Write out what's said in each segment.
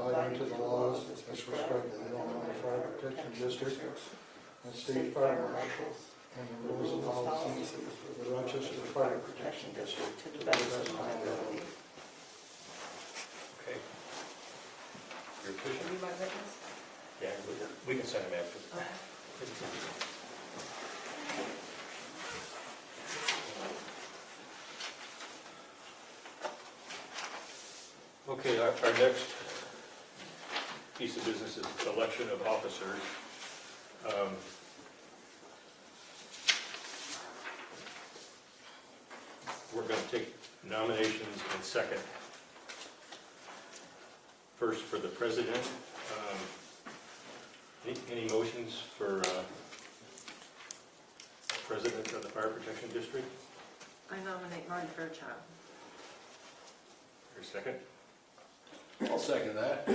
abiding to the laws as prescribed in the Illinois Fire Protection District and State Fire Marshal and the rules and policies of the Rochester Fire Protection District to the best of my ability. Okay. You're pushing? Are you my witness? Yeah, we can send him after. Okay, our next piece of business is election of officers. We're going to take nominations in second. First for the president. Any motions for president of the Fire Protection District? I nominate Marty Fairchild. Your second? I'll second that.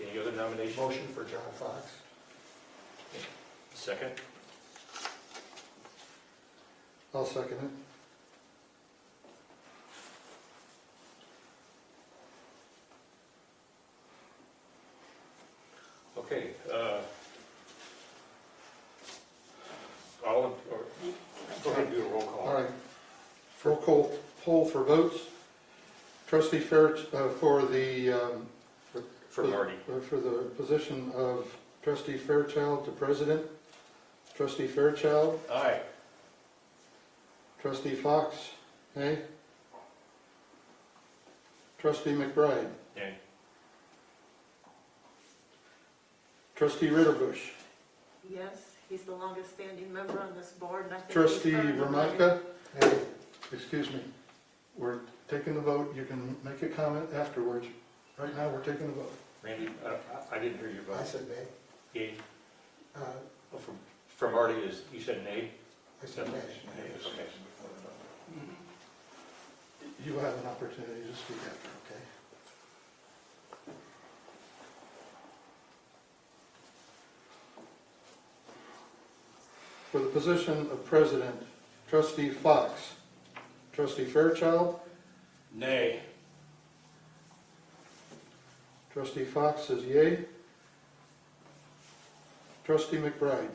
Any other nominations? Motion for John Fox. Second? I'll second it. Okay. All in, or, go ahead and do a roll call. All right. Roll call poll for votes. Trustee Fair, for the For Marty. For the position of Trustee Fairchild to President. Trustee Fairchild. Aye. Trustee Fox. Nay. Trustee McBride. Nay. Trustee Ritterbush. Yes, he's the longest standing member on this board, and I think. Trustee he's earned the right- Vermicka. Excuse me. We're taking the vote. You can make a comment afterwards. Right now, we're taking the vote. Randy, I didn't hear your vote. I said nay. Yea. Uh, Oh, for Marty, you said nay? I said nay. Okay. You will have an opportunity to speak after, okay? For the position of President, Trustee Fox. Trustee Fairchild. Nay. Trustee Fox says yea. Trustee McBride.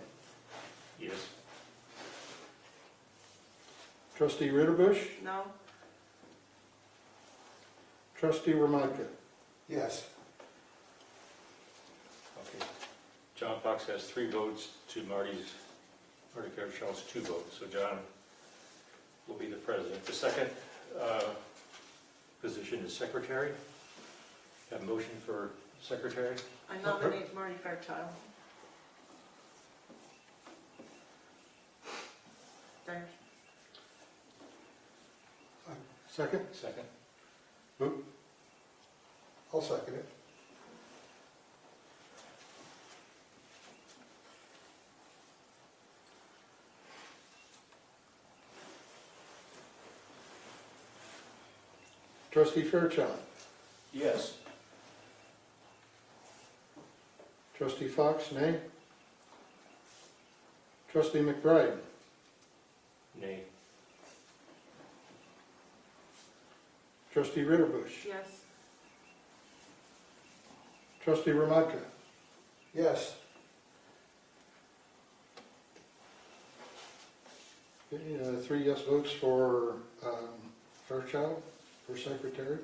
Yes. Trustee Ritterbush. No, Trustee Vermicka. Yes. Okay. John Fox has 3 votes to Marty Fairchild's 2 votes, so John will be the president. The second position is secretary. Have a motion for secretary? I nominate Marty Fairchild. There. Second? Second. I'll second it. Trustee Fairchild. Yes. Trustee Fox, nay. Trustee McBride. Nay. Trustee Ritterbush. Yes, Trustee Vermicka. Yes. 3 yes votes for Fairchild for secretary.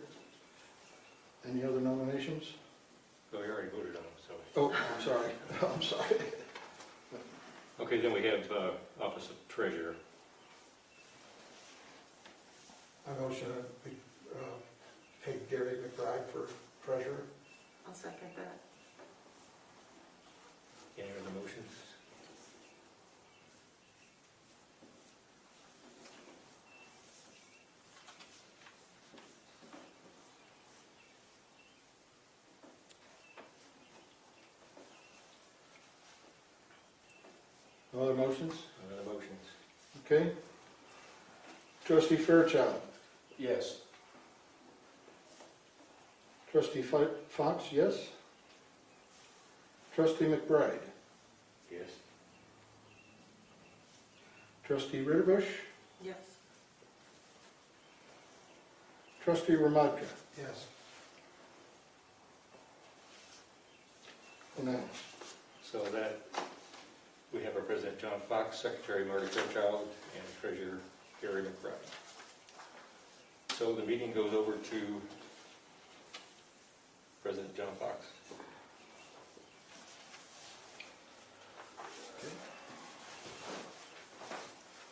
Any other nominations? Oh, we already voted on him, so. Oh, I'm sorry. I'm sorry. Okay, then we have office of treasurer. I motion we take Gary McBride for treasurer. I'll second that. Any other motions? No other motions? No other motions? Okay. Trustee Fairchild. Yes. Trustee Fox, yes. Trustee McBride. Yes. Trustee Ritterbush? Yes. Trustee Ramadka? Yes. Unanimous. So that, we have our President John Fox, Secretary Marty Fairchild, and Treasurer Gary McBride. So the meeting goes over to President John Fox.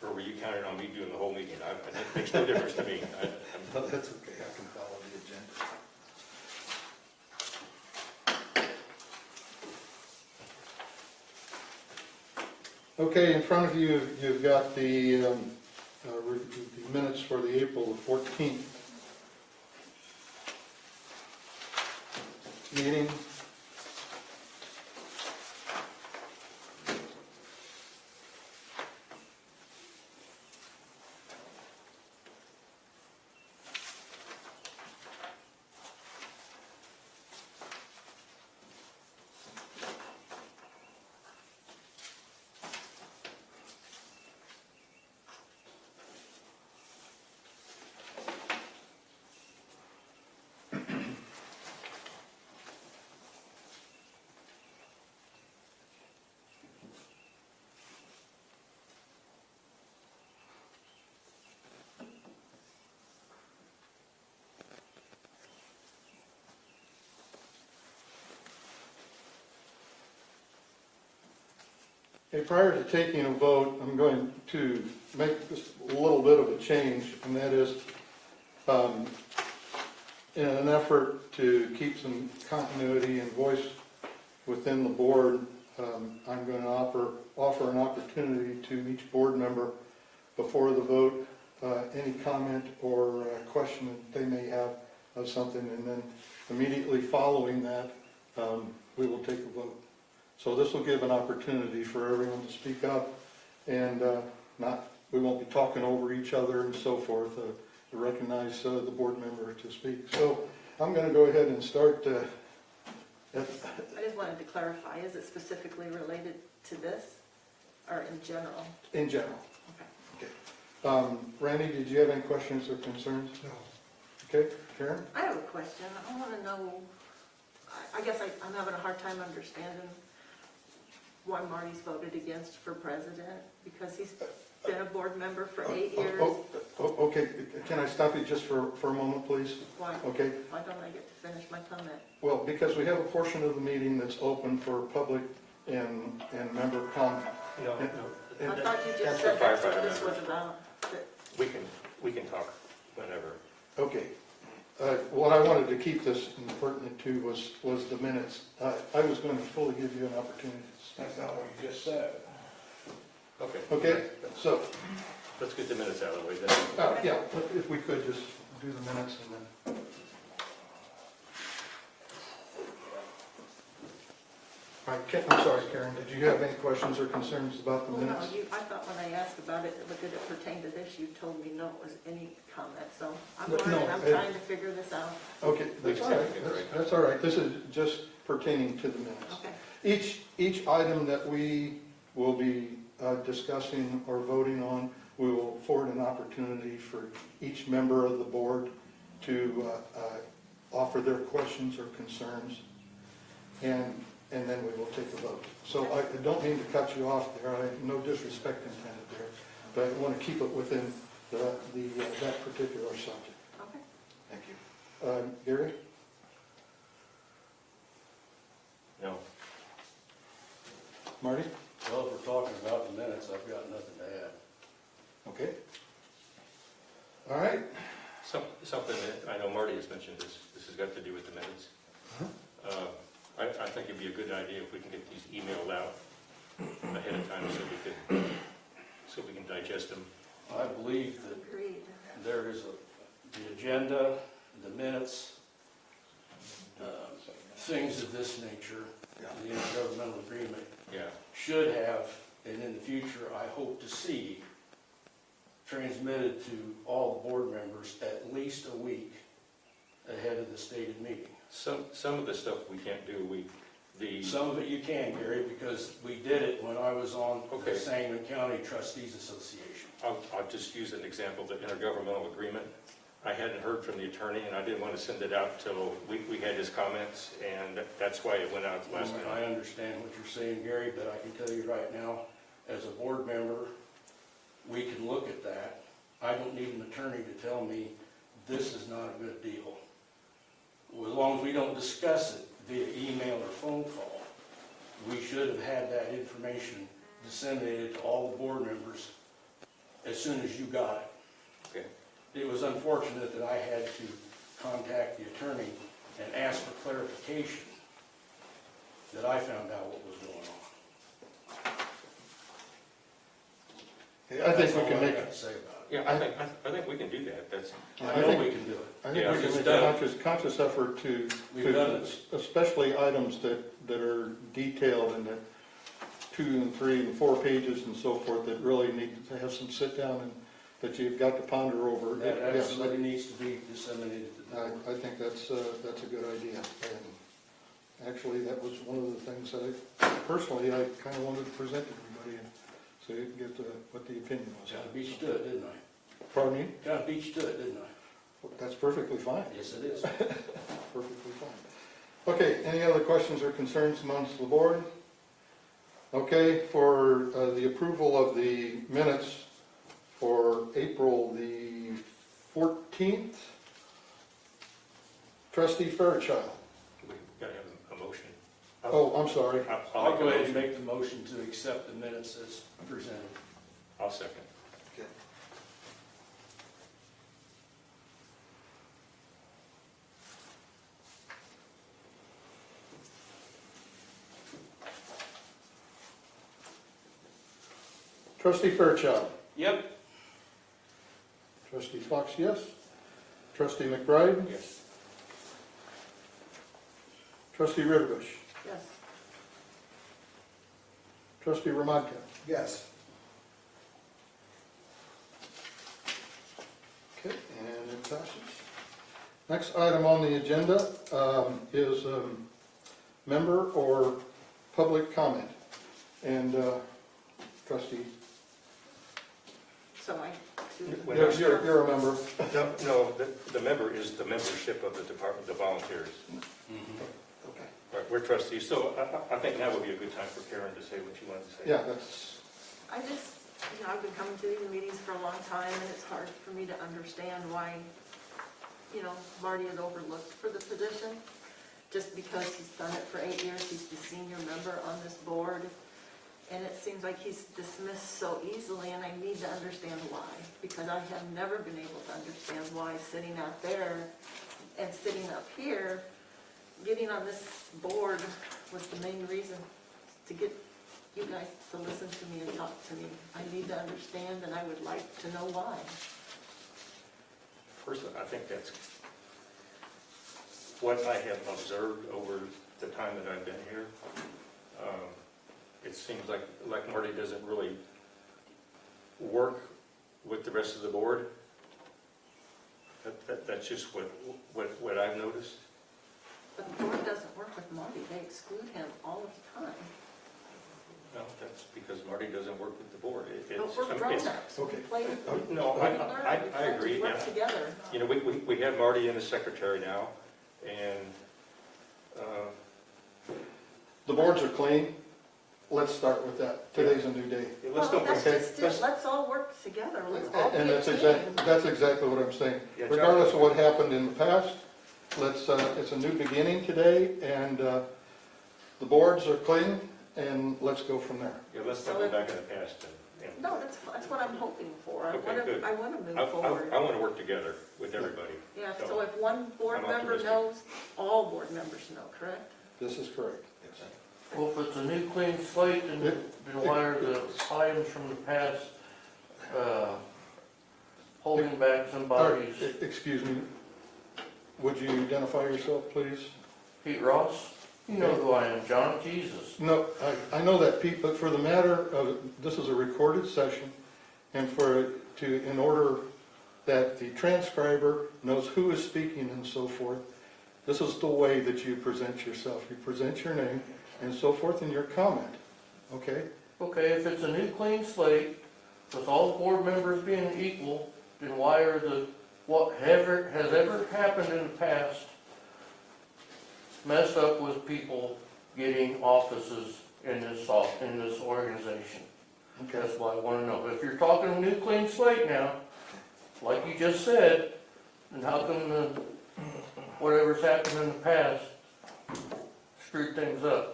Or were you counting on me doing the whole meeting? It makes no difference to me. No, that's okay, I can follow the agenda. Okay, in front of you, you've got the minutes for the April 14th meeting. Okay, prior to taking a vote, I'm going to make just a little bit of a change, and that is, in an effort to keep some continuity and voice within the board, I'm going to offer an opportunity to each board member before the vote, any comment or question that they may have of something, and then immediately following that, we will take a vote. So this will give an opportunity for everyone to speak up, and we won't be talking over each other and so forth, to recognize the board member to speak. So I'm going to go ahead and start. I just wanted to clarify, is it specifically related to this, or in general? In general. Okay. Randy, did you have any questions or concerns? No. Okay, Karen? I have a question. I want to know, I guess I'm having a hard time understanding why Marty's voted against for president, because he's been a board member for 8 years. Okay, can I stop you just for a moment, please? Why? Okay, Why don't I get to finish my comment? well, because we have a portion of the meeting that's open for public and member comment. No, I no. thought you That's just for said that's what firefighter this was members. about. that- We can talk whenever. Okay. What I wanted to keep this pertinent to was the minutes. I was going to fully give you an opportunity to speak. That's not what you just said. Okay. Okay, so, Let's get the minutes out of the way then. yeah, if we could just do the minutes and then. All right, I'm sorry, Karen, did you have any questions or concerns about the Well, no, minutes? I thought when I asked about it, did it pertain to this, you told me no, it was any comment, so I'm No, learning, I'm it- trying to figure this out. Okay, that's all right, that's all right. This is just pertaining to the minutes. Okay. Each item that we will be discussing or voting on, we will afford an opportunity for each member of the board to offer their questions or concerns, and then we will take a vote. So I don't mean to cut you off there, I have no disrespect intended there, but I want to keep it within that particular subject. Okay. Thank you. Gary? No. Marty? Well, if we're talking about the minutes, I've got nothing to add. Okay. All right. Something that I know Marty has mentioned, this has got to do with the minutes. I think it'd be a good idea if we can get these emailed out ahead of time so we can digest them. I believe that Agreed. there is the agenda, the minutes, things of this nature, the intergovernmental agreement Yeah. should have, and in the future, I hope to see, transmitted to all the board members at least a week ahead of the stated meeting. Some of the stuff we can't do. the, Some of it you can, Gary, because we did it when I was on Okay. the Sangamon County Trustees Association. I'll just use an example, the intergovernmental agreement. I hadn't heard from the attorney, and I didn't want to send it out till we had his comments, and that's why it went out last I night. understand what you're saying, Gary, but I can tell you right now, as a board member, we can look at that. I don't need an attorney to tell me this is not a good deal. As long as we don't discuss it via email or phone call, we should have had that information disseminated to all the board members as soon as you got it. Okay. It was unfortunate that I had to contact the attorney and ask for clarification that I found out what was going on. I think That's we all can I make, got to say about Yeah, I think we can do that. That's, it. I know we can do it. I think Yeah, we can it's make a done. conscious effort to, We've done it. especially items that are detailed in the 2 and 3 and 4 pages and so forth, that really need to have some sit down and that you've got to ponder over. That Yes, absolutely needs to be disseminated to the board. I think that's a good idea. And actually, that was one of the things that I kind of wanted to present to everybody, and so you can get what the opinion was. Kind of beat you to it, didn't I? Pardon me? Kind of beat you to it, didn't I? That's perfectly fine. Yes, it is. Perfectly fine. Okay, any other questions or concerns amongst the board? Okay, for the approval of the minutes for April the 14th, Trustee Fairchild. we gotta have a motion. Oh, I'm sorry. I'll I'll make a go ahead and motion. make the motion to accept the minutes as presented. I'll second. Trustee Fairchild. Yep. Trustee Fox, yes. Trustee McBride. Yes. Trustee Ritterbush. Yes. Trustee Ramadka. Yes. Okay, and it passes. Next item on the agenda is member or public comment. And trustee, So I do. When you're a member. No, the member is the membership of the department, the volunteers. Okay. Right, we're trustees, so I think now would be a good time for Karen to say what she wanted to say. Yeah, that's, I just, I've been coming to these meetings for a long time, and it's hard for me to understand why, Marty is overlooked for the position. Just because he's done it for 8 years, he's the senior member on this board, and it seems like he's dismissed so easily, and I need to understand why. Because I have never been able to understand why sitting out there and sitting up here, getting on this board was the main reason to get you guys to listen to me and talk to me. I need to understand, and I would like to know why. First, I think that's what I have observed over the time that I've been here. It seems like Marty doesn't really work with the rest of the board. That's just what I've noticed. But the board doesn't work with Marty. They exclude him all of the time. No, that's because Marty doesn't work with the board. But we're grown-ups. okay. No, We learn. I We try to agree. work together. We have Marty in as secretary now, and the boards are clean. Let's start with that. Today's a new day. let's Well, don't that's pretend. just it. Let's all work together. Let's all be And a team. that's exactly what I'm saying. Yeah, Regardless of what happened in the past, it's a new beginning today, and the boards are clean, and let's go from there. Yeah, let's not go back in the past and. No, that's what I'm hoping for. Okay, good. I want to I move forward. want to work together with everybody. Yeah, so if one board I'm member optimistic. knows, all board members know, correct? This is correct. Well, if it's a new clean slate, then why are the items from the past holding back somebody's, Excuse me, would you identify yourself, please? Pete Ross? You know who I am, John, Jesus. No, I know that, Pete, but for the matter of, this is a recorded session, and in order that the transcriber knows who is speaking and so forth, this is the way that you present yourself. You present your name, and so forth in your comment, okay? Okay, if it's a new clean slate, with all board members being equal, then why are whatever has ever happened in the past messed up with people getting offices in this organization? Okay. That's what I want to know. If you're talking a new clean slate now, like you just said, then how come whatever's happened in the past screwed things up?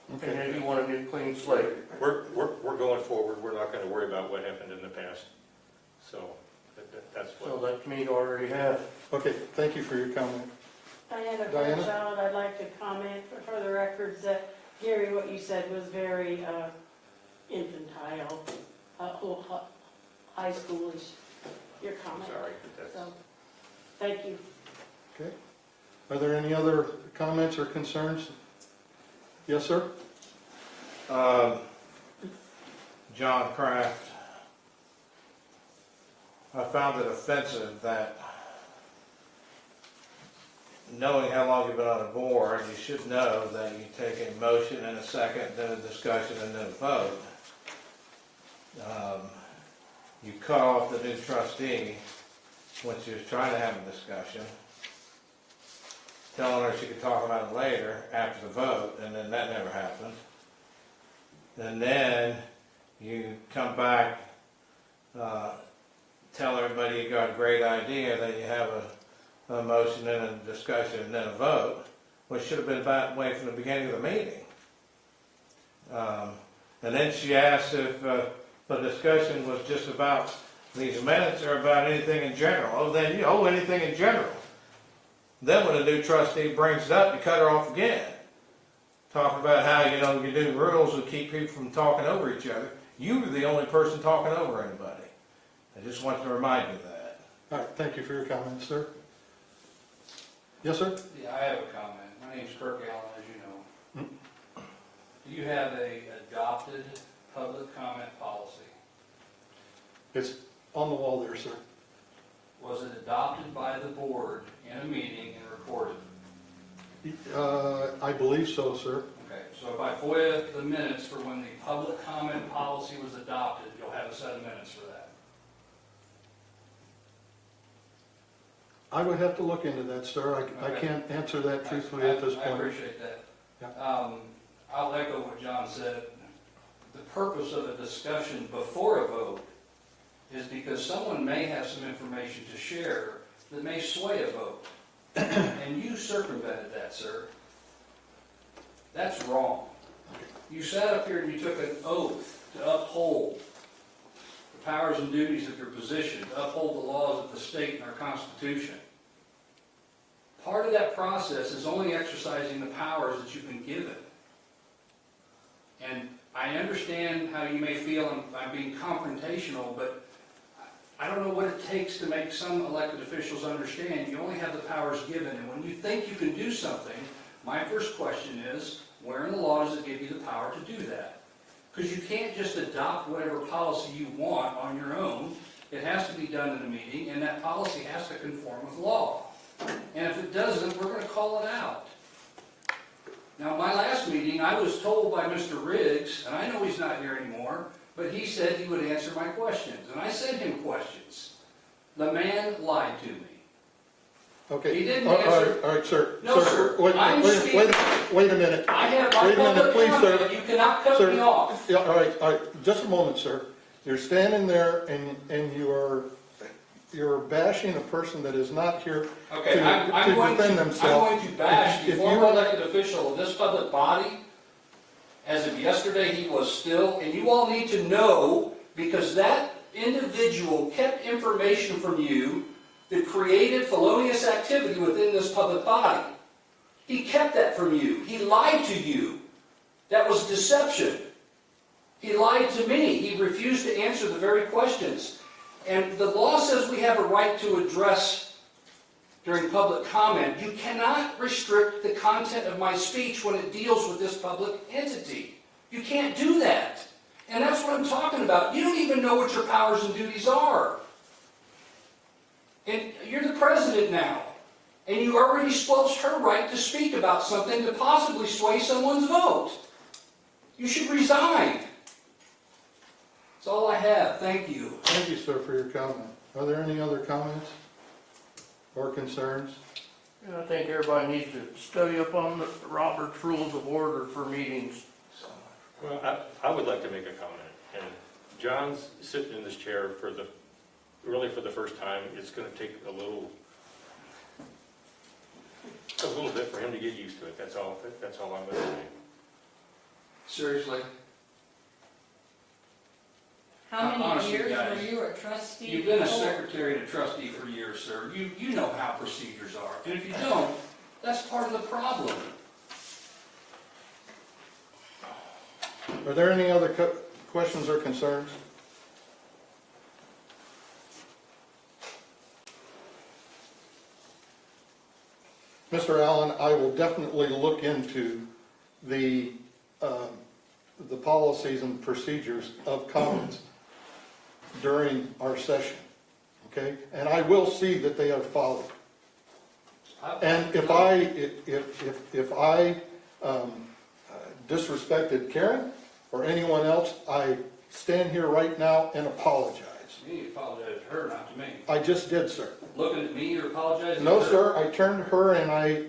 And Okay. then you want a new clean slate. We're going forward, we're not gonna worry about what happened in the past. So, that's So what, that to me you already have. Okay, thank you for your comment. Diana Diana? Fairchild, I'd like to comment for the records that, Gary, what you said was very infantile, high schoolish, your comment. sorry, but that's. So, thank you. Okay. Are there any other comments or concerns? Yes, sir? John Kraft, I found it offensive that knowing how long you've been on a board, you should know that you take a motion and a second, then a discussion, and then a vote. You cut off the new trustee when she was trying to have a discussion, telling her she could talk about it later after the vote, and then that never happened. And then you come back, tell everybody you got a great idea, that you have a motion and a discussion and then a vote, which should have been that way from the beginning of the meeting. And then she asked if the discussion was just about these minutes or about anything in general. Anything in general. Then when a new trustee brings it up, you cut her off again. Talking about how, you do rules and keep people from talking over each other. You were the only person talking over anybody. I just want to remind you of that. All right, thank you for your comments, sir. Yes, sir? Yeah, I have a comment. My name's Kirk Allen, as you know. Do you have a adopted public comment policy? It's on the wall there, sir. Was it adopted by the board in a meeting and recorded? I believe so, sir. Okay, so if I FOIA the minutes for when the public comment policy was adopted, you'll have a set of minutes for that. I would have to look into that, sir. I Okay. can't answer that truthfully at this I point. appreciate that. Yeah. I'll echo what John said. The purpose of a discussion before a vote is because someone may have some information to share that may sway a vote. And you circumvented that, sir. That's wrong. You sat up here and you took an oath to uphold the powers and duties of your position, to uphold the laws of the state and our Constitution. Part of that process is only exercising the powers that you've been given. And I understand how you may feel I'm being confrontational, but I don't know what it takes to make some elected officials understand you only have the powers given. And when you think you can do something, my first question is, where in the law does it give you the power to do that? Because you can't just adopt whatever policy you want on your own. It has to be done in a meeting, and that policy has to conform with law. And if it doesn't, we're going to call it out. Now, my last meeting, I was told by Mr. Riggs, and I know he's not here anymore, but he said he would answer my questions. And I sent him questions. The man lied to me. Okay. He didn't All right, answer. all right, sir. No, sir. Wait I'm speaking. a minute. I have my Wait a minute, public please, comment. sir. You cannot cut Sir, me off. Yeah, all right, just a moment, sir. You're standing there and you're bashing a person that is not here Okay, to I'm going defend to themselves. bash the If you former want- elected official of this public body. As of yesterday, he was still, and you all need to know, because that individual kept information from you that created felonious activity within this public body. He kept that from you. He lied to you. That was deception. He lied to me. He refused to answer the very questions. And the law says we have a right to address during public comment. You cannot restrict the content of my speech when it deals with this public entity. You can't do that. And that's what I'm talking about. You don't even know what your powers and duties are. And you're the president now. And you already squelched her right to speak about something to possibly sway someone's vote. You should resign. That's all I have. Thank you. Thank you, sir, for your comment. Are there any other comments or concerns? Yeah, I think everybody needs to study up on the Robert's Rules of Order for meetings. Well, I would like to make a comment, and John's sitting in this chair really for the first time. It's gonna take a little bit for him to get used to it, that's all I'm gonna say. Seriously? How many Honestly, years guys, were you a trustee? You've been a before? secretary and a trustee for years, sir. You know how procedures are. And if you don't, that's part of the problem. Are there any other questions or concerns? Mr. Allen, I will definitely look into the policies and procedures of comments during our session, okay? And I will see that they are followed. And if I disrespected Karen or anyone else, I stand here right now and apologize. You apologize to her, not to me. I just did, sir. Looking at me, you're apologizing to No, her? sir, I turned to her and I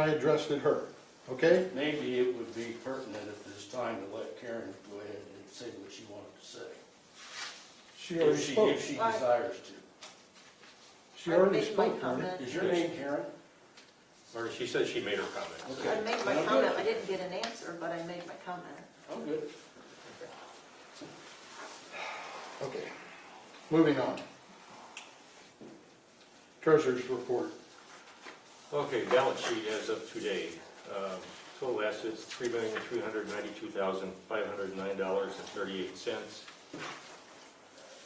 addressed it her, okay? Maybe it would be pertinent at this time to let Karen go ahead and say what she wanted to say. She already spoke. If she desires to. She I already made my spoke, Marty. comment. Is your name Karen? Or she said she made her comment. Okay. I made my Well, comment, good. I didn't get an answer, but I made my comment. Oh, good. Okay, moving on. Treasurer's report. Okay, balance sheet as of today. Total assets, $3,392,509.38.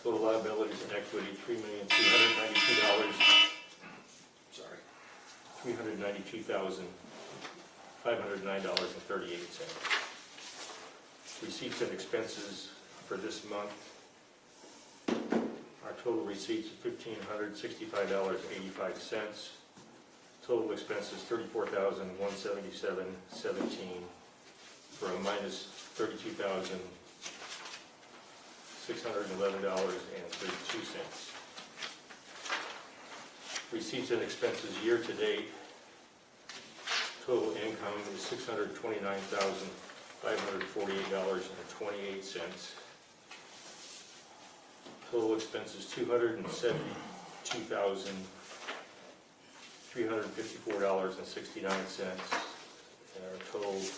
Total liabilities and equity, $392,509.38. Receipts and expenses for this month. Our total receipts are $1,565.85. Total expenses $34,177.17 for a minus $32,611.32. Receipts and expenses year to date. Total income is $629,548.28. Total expenses $272,354.69. And our total is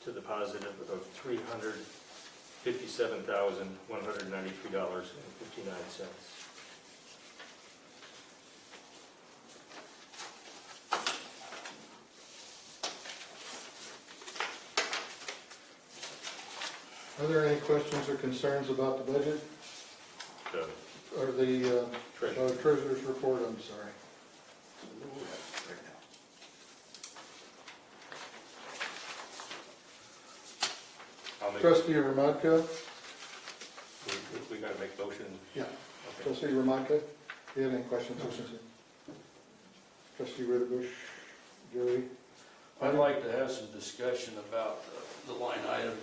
to the positive of $357,193.59. Are there any questions or concerns about the budget? Or the treasurer's report, I'm sorry. Trustee Ramadka? We gotta make motion. Yeah. Okay. Trustee Ramadka, do you have any questions or concerns? Trustee Ritterbush, Gary? I'd like to have some discussion about the line item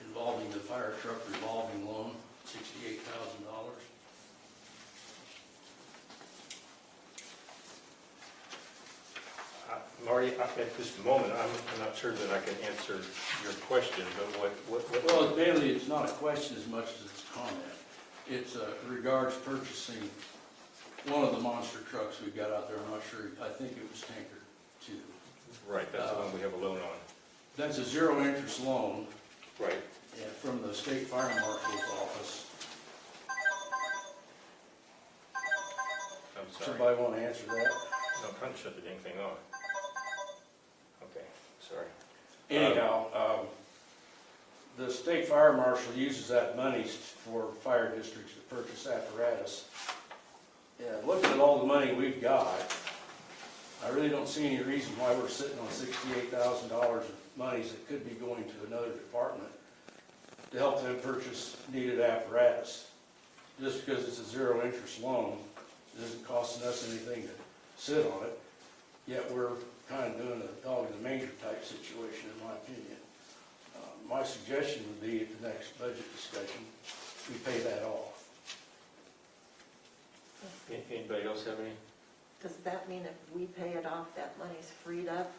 involving the fire truck revolving loan, $68,000. Marty, at this moment, I'm not sure that I can answer your question, but what? Well, mainly, it's not a question as much as it's a comment. It's regards purchasing one of the monster trucks we've got out there. I'm not sure, I think it was Tanker 2. Right, that's the one we have a loan on. That's a zero-interest loan Right. from the state fire marshal's office. I'm sorry. Somebody want to answer that? No, I'm trying to shut the dang thing off. Okay, sorry. Anyhow, the state fire marshal uses that money for fire districts to purchase apparatus. And looking at all the money we've got, I really don't see any reason why we're sitting on $68,000 of monies that could be going to another department to help them purchase needed apparatus. Just because it's a zero-interest loan, it isn't costing us anything to sit on it, yet we're kind of doing a dog in the manger type situation, in my opinion. My suggestion would be at the next budget discussion, we pay that off. Anybody else have any? Does that mean if we pay it off, that money's freed up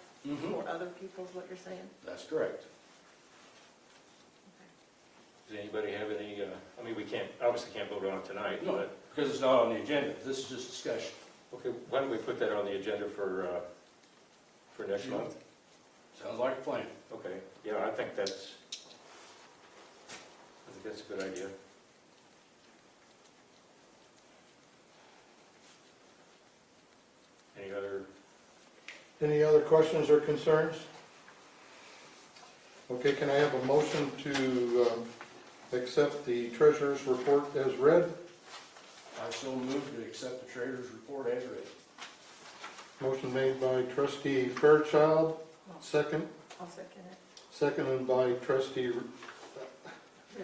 for other people, is what you're saying? That's correct. Does anybody have any, I mean, we can't, obviously can't vote on it tonight, No, but, because it's not on the agenda, this is just discussion. okay, why don't we put that on the agenda for next month? Sounds like a plan. Okay, yeah, I think that's a good idea. Any other questions or concerns? Okay, can I have a motion to accept the treasurer's report as read? I so move to accept the treasurer's report as read. Motion made by trustee Fairchild, second, I'll second it. seconded by trustee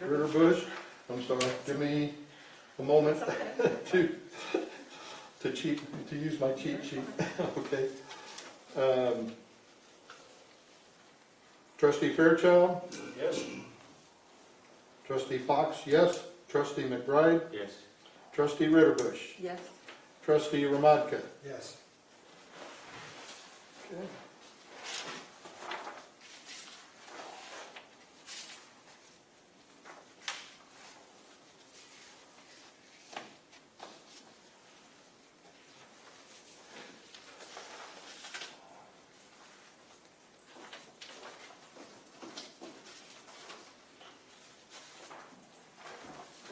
Ritterbusch. I'm sorry, give me a moment to use my cheat sheet. Okay. Trustee Fairchild, Yes? trustee Fox, yes. Trustee McBride, Yes. trustee Ritterbusch, Yes. trustee Ramadka. Yes. Okay.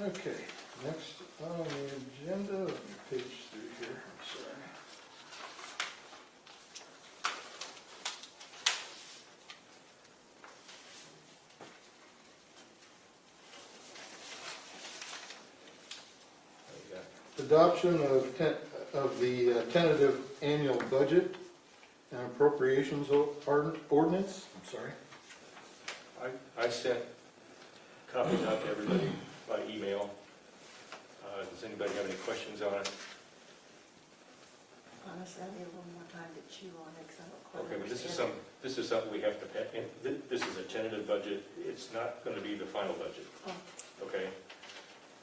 Okay, next on the agenda, let me page through here, I'm sorry. Adoption of the tentative annual budget and appropriations ordinance, I'm sorry. I sent copies out to everybody by email. Does anybody have any questions on it? Honestly, I need a little more time to chew on it, because I don't quite Okay, but understand. this is something we have to, this is a tentative budget, it's not gonna be the final budget, Oh, okay?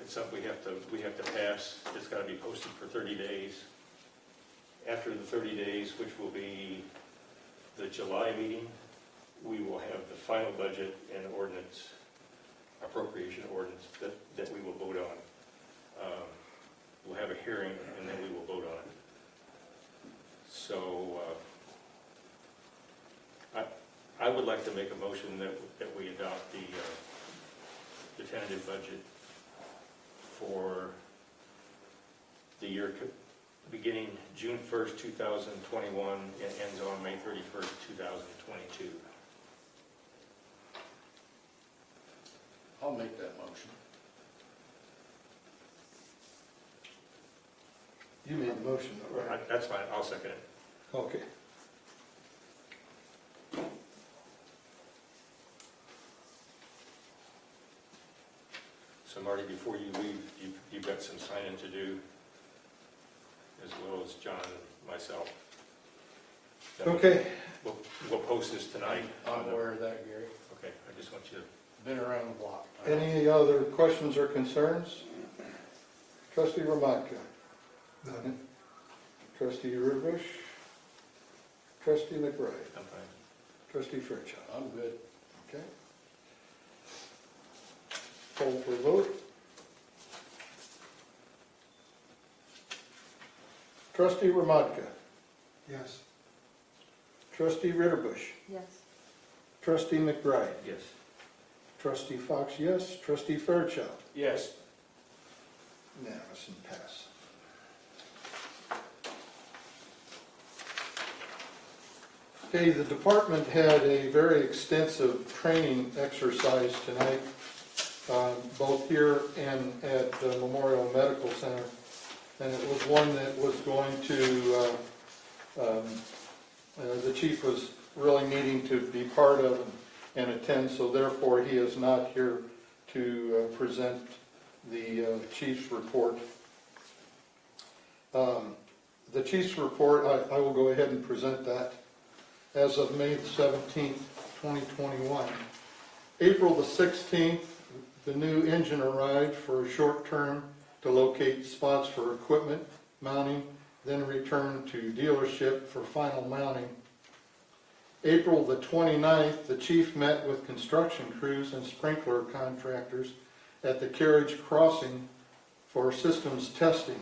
It's something we have to pass, it's gotta be posted for 30 days. After the 30 days, which will be the July meeting, we will have the final budget and ordinance, appropriation ordinance that we will vote on. We'll have a hearing and then we will vote on it. So, I would like to make a motion that we adopt the tentative budget for the year beginning June 1st, 2021, and ends on May 31st, 2022. I'll make that motion. You made the motion, right? That's fine, I'll second it. Okay. So Marty, before you leave, you've got some signing to do, as well as John and myself. Okay, We'll post this tonight. I'm aware of that, Gary. Okay, I just want you to, Been around the block. any other questions or concerns? Trustee Ramadka? None. Trustee Ritterbusch? Trustee McBride? I'm fine. Trustee Fairchild? I'm good. Okay. Poll for vote. Trustee Ramadka? Yes. Trustee Ritterbusch? yes. Trustee McBride? Yes. Trustee Fox, yes. Trustee Fairchild? Yes. Unanimous and pass. Okay, the department had a very extensive training exercise tonight, both here and at the Memorial Medical Center. And it was one that was going to, the chief was really needing to be part of and attend, so therefore he is not here to present the chief's report. the chief's report, I will go ahead and present that. As of May the 17th, 2021. April the 16th, the new engine arrived for a short term to locate spots for equipment mounting, then returned to dealership for final mounting. April the 29th, the chief met with construction crews and sprinkler contractors at the carriage crossing for systems testing.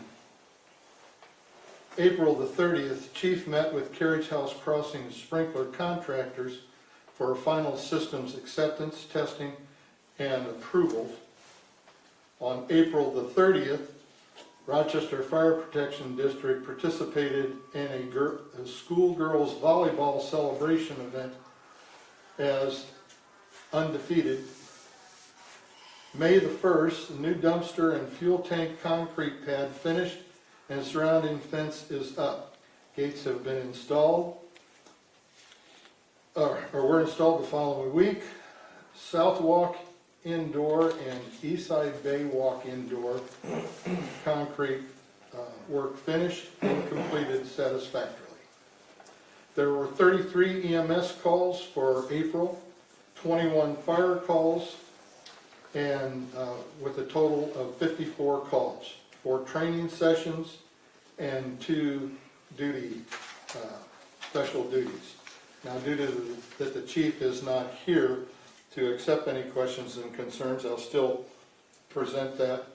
April the 30th, chief met with Carriage House Crossing sprinkler contractors for final systems acceptance, testing, and approval. On April the 30th, Rochester Fire Protection District participated in a schoolgirls volleyball celebration event as undefeated. May the 1st, the new dumpster and fuel tank concrete pad finished and surrounding fence is up. Gates have been installed, or were installed the following week. South Walk indoor and East Side Bay Walk indoor concrete work finished and completed satisfactorily. There were 33 EMS calls for April, 21 fire calls, and with a total of 54 calls. 4 training sessions and 2 duty, special duties. Now, due to that the chief is not here to accept any questions and concerns, I'll still present that.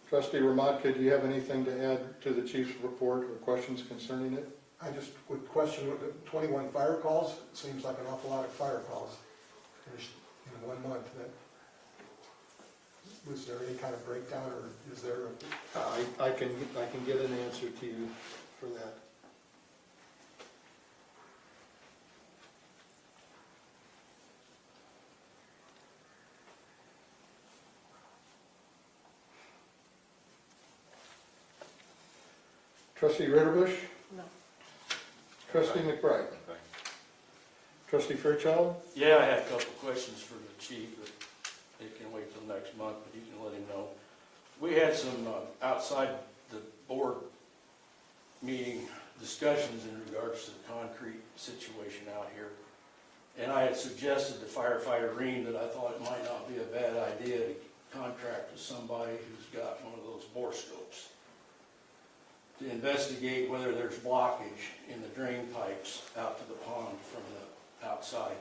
Trustee Ramotka, do you have anything to add to the chief's report or questions concerning it? I just would question, with the 21 fire calls, it seems like an awful lot of fire calls finished in 1 month. Was there any kind of breakdown, or is there I can get an answer to you for that. Trustee Ritterbush? No. Trustee McBride? Okay. Trustee Fairchild? Yeah, I have a couple of questions for the chief, but it can wait till next month, but you can let him know. We had some outside the board meeting discussions in regards to the concrete situation out here. And I had suggested to firefighter Green that I thought it might not be a bad idea to contract with somebody who's got one of those bore scopes to investigate whether there's blockage in the drain pipes out to the pond from the outside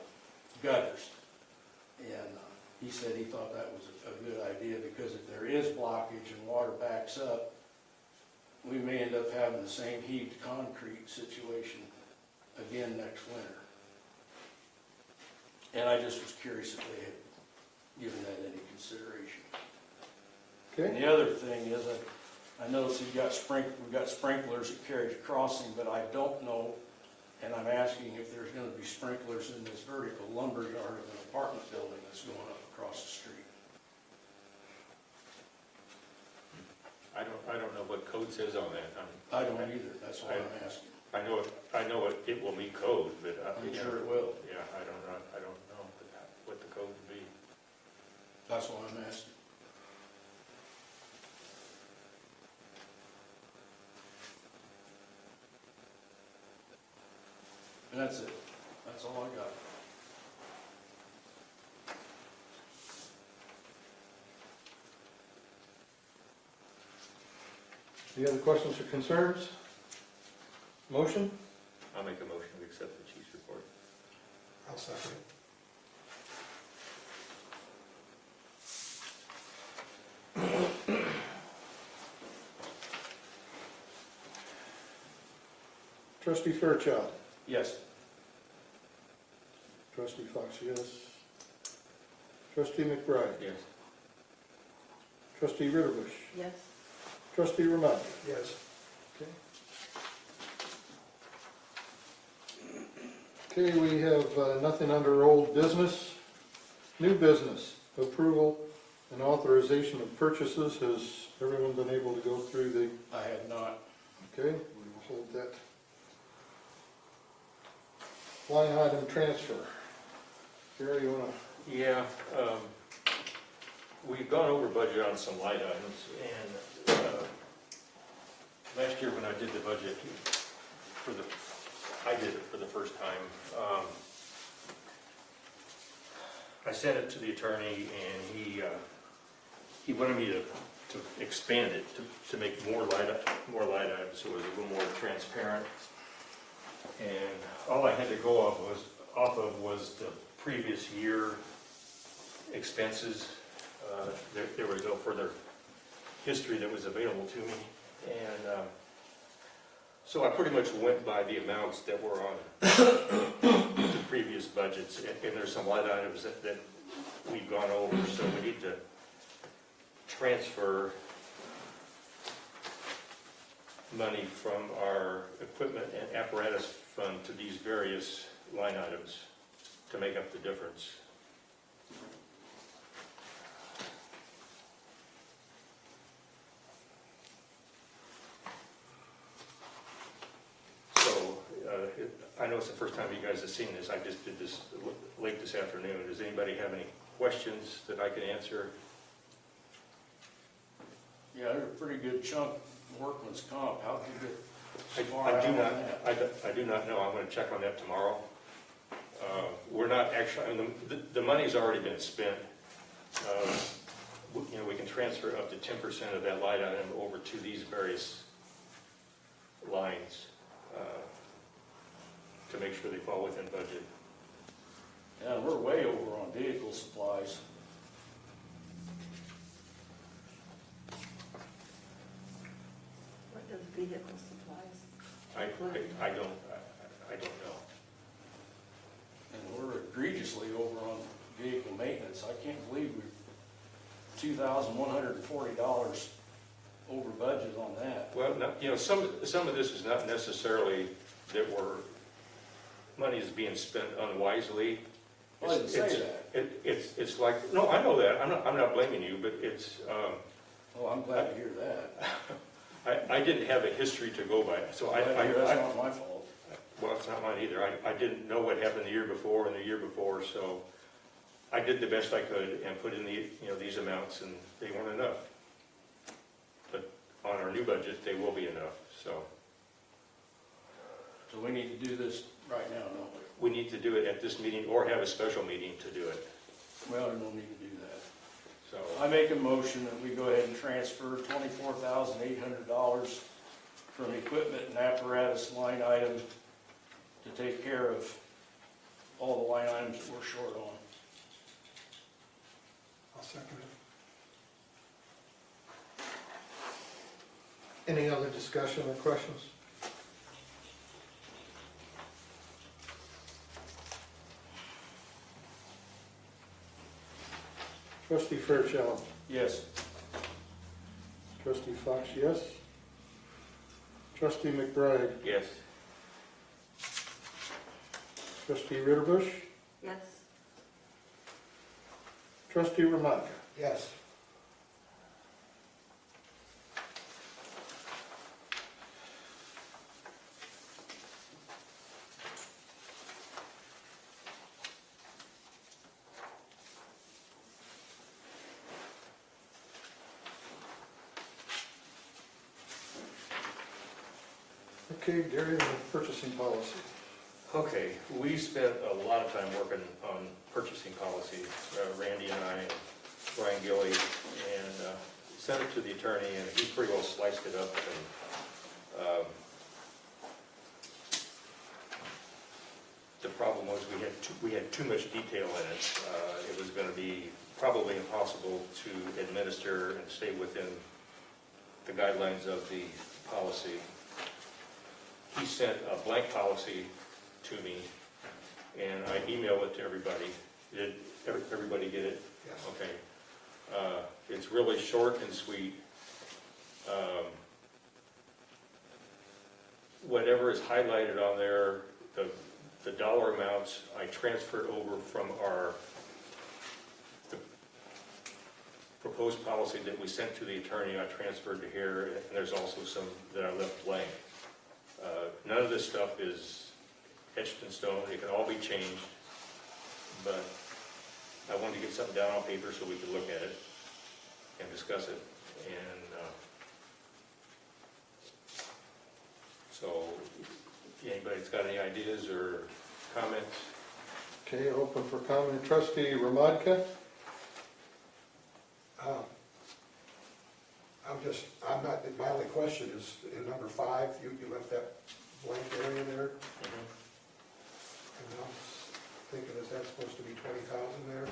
gutters. And he said he thought that was a good idea, because if there is blockage and water backs up, we may end up having the same heaped concrete situation again next winter. And I just was curious if they had given that any consideration. Okay. And the other thing is, I noticed we've got sprinklers at Carriage Crossing, but I don't know, and I'm asking if there's going to be sprinklers in this vertical lumber yard of an apartment building that's going up across the street. I don't know what code says on that. I don't either, that's why I'm asking. I know it will meet code, but I'm sure it will. Yeah, I don't know what the code would be. That's why I'm asking. And that's it. That's all I got. Any other questions or concerns? Motion? I'll make a motion to accept the chief's report. I'll second it. Trustee Fairchild? Yes. Trustee Fox, yes. Trustee McBride? Yes. Trustee Ritterbush? Yes. Trustee Ramotka? Yes. Okay, we have nothing under old business. New business, approval and authorization of purchases. Has everyone been able to go through the, I have not. okay, we will hold that. Line item transfer. Gary, you wanna? Yeah, we've gone over budget on some line items, and Last year when I did the budget I did it for the first time. I sent it to the attorney and he wanted me to expand it, to make more light items, so it was a little more transparent. And all I had to go off of was the previous year expenses. There was no further history that was available to me. And so I pretty much went by the amounts that were on the previous budgets. And there's some light items that we've gone over, so we need to transfer money from our equipment and apparatus fund to these various line items to make up the difference. So, I know it's the first time you guys have seen this. I just did this late this afternoon. Does anybody have any questions that I can answer? Yeah, there's a pretty good chunk of workman's comp. How did you get so far I out do on not, that? I do not know. I'm going to check on that tomorrow. We're not actually, I mean, the money's already been spent. You know, we can transfer up to 10% of that line item over to these various lines to make sure they fall within budget. Yeah, we're way over on vehicle supplies. What does vehicle supplies? I don't know. And we're egregiously over on vehicle maintenance. I can't believe we're $2,140 over budget on that. Well, you know, some of this is not necessarily that money is being spent unwisely. Well, I didn't say that. It's like, no, I know that. I'm not blaming you, but it's. Oh, I'm glad to hear that. I didn't have a history to go by, so That's not my fault. well, it's not mine either. I didn't know what happened the year before and the year before, so I did the best I could and put in these amounts, and they weren't enough. But on our new budget, they will be enough. So We need to do this right now, don't we? we need to do it at this meeting or have a special meeting to do it. Well, we don't need to do that. So I make a motion that we go ahead and transfer $24,800 from equipment and apparatus line item to take care of all the line items that we're short on. I'll second it. Any other discussion or questions? Trustee Fairchild. Yes. Trustee Fox, yes. Trustee McBride. yes, Trustee Ritterbush. Yes. Trustee Ramakka. Yes. Okay, Gary, the purchasing policy. okay. We spent a lot of time working on purchasing policy, Randy and I, and Brian Gilly, and sent it to the attorney, and he pretty well sliced it up. And the problem was we had too much detail in it. It was going to be probably impossible to administer and stay within the guidelines of the policy. He sent a blank policy to me, and I emailed it to everybody. Did everybody get it? Yes. Okay. It's really short and sweet. Whatever is highlighted on there, the dollar amounts, I transferred over from the proposed policy that we sent to the attorney. I transferred to here, and there's also some that I left blank. None of this stuff is etched in stone. It can all be changed, but I wanted to get something down on paper so we could look at it and discuss it. And that's got any ideas or comments? Okay, open for comment. Trustee Ramadka? My only question is, in number 5, you left that blank area there, Mhm. and I was thinking, is that supposed to be 20,000 there?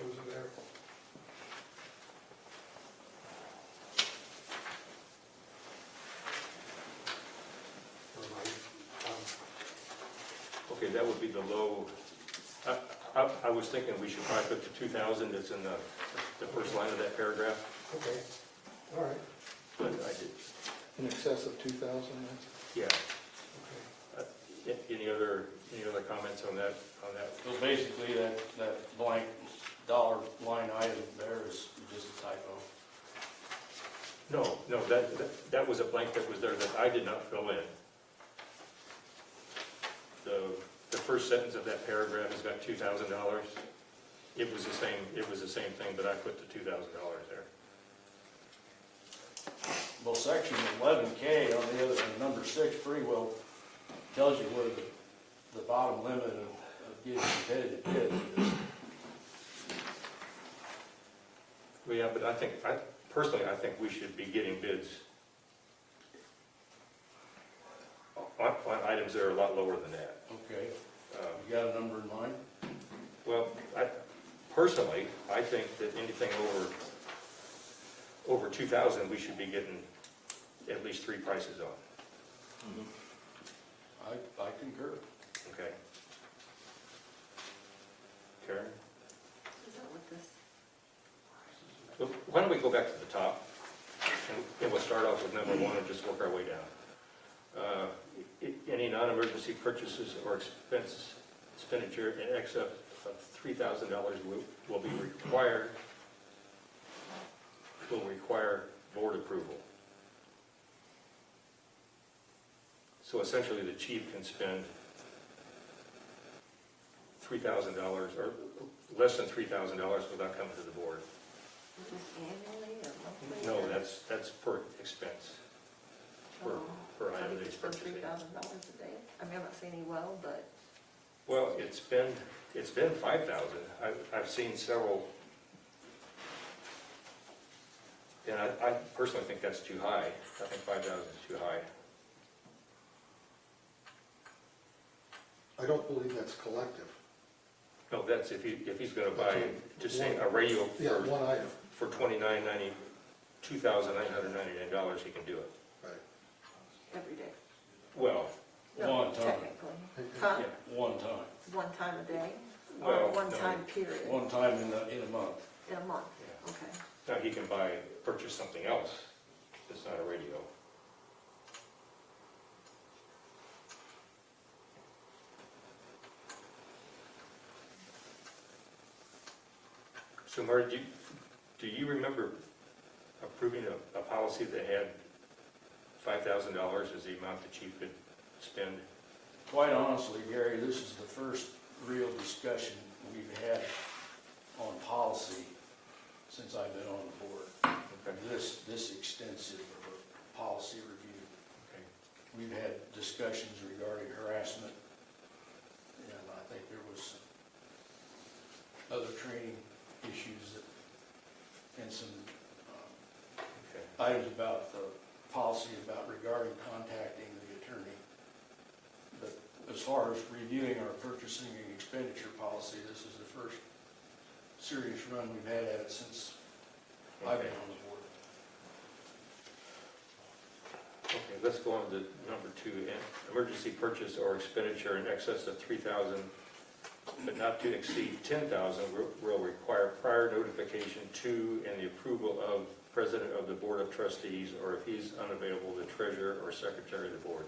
Goes in there? Or am Okay, that would be the low, I was thinking we should probably put the 2,000 that's in the first line of that paragraph, okay, all right, but I did, In excess of 2,000? yeah. okay. Any other comments on that? So basically, that blank dollar line item there is just a typo. No, that was a blank that was there that I did not fill in. The first sentence of that paragraph has got $2,000. It was the same thing, but I put the $2,000 there. Well, section 11K on the other, and number 6 pretty well tells you where the bottom limit of getting competitive bids is. Well, yeah, but I think we should be getting bids on items that are a lot lower than that. Okay, you got a number in mind? Well, I think that anything over 2,000, we should be getting at least 3 prices on. I concur. Okay. Karen? Is that what this? Well, why don't we go back to the top, and we'll start off with number 1 and just work our way down. Any non-emergency purchases or expenditure in excess of $3,000 will require board approval. So essentially, the chief can spend $3,000 or less than $3,000 without coming to the board. Is this annually or monthly? No, or- that's per expense. Per Oh, per I item think that it's he's for purchasing. $3,000 a day. I mean, I'm not saying he will, but Well, it's been 5,000. I've seen several, and I personally think that's too high. I think 5,000 is too high. I don't believe that's collective. No, that's if he's gonna buy, just say a radio Yeah, one item, for $2,999, he can do it. right. every day. Well, No, One time. technically. Huh? yeah, One time. One time a day? Well, Or one no. time period? One time in a month. In a month? Yeah. Okay. now he can purchase something else that's not a radio. So Marty, do you remember approving a policy that had $5,000 as the amount the chief could spend? Quite honestly, Gary, this is the first real discussion we've had on policy since I've been on the board. Okay. This extensive of a policy review. Okay. We've had discussions regarding harassment, and I think there was some other training issues and some Okay. items about the policy regarding contacting the attorney. But as far as reviewing our purchasing and expenditure policy, this is the first serious run we've had at it since I've been on the board. Okay, let's go on to number 2, emergency purchase or expenditure in excess of 3,000, but not to exceed 10,000 will require prior notification to and the approval of President of the Board of Trustees, or if he's unavailable, the Treasurer or Secretary of the Board.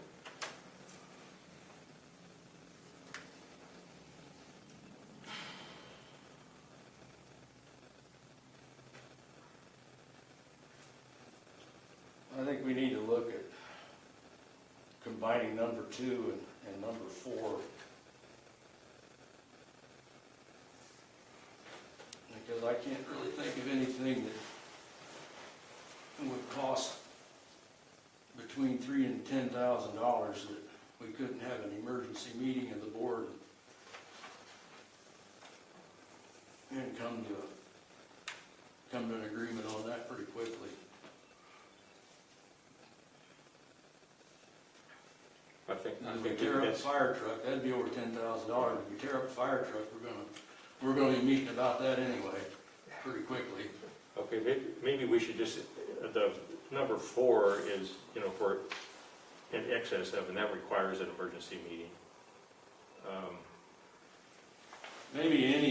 I think we need to look at combining number 2 and number 4. Because I can't really think of anything that would cost between $3,000 and $10,000 that we couldn't have an emergency meeting of the board and come to an agreement on that pretty quickly. I think If we tear up a that's, fire truck, that'd be over $10,000. If we tear up a fire truck, we're gonna be meeting about that anyway, pretty quickly. okay, maybe we should just, the number 4 is, you know, for in excess of, and that requires an emergency meeting. Maybe any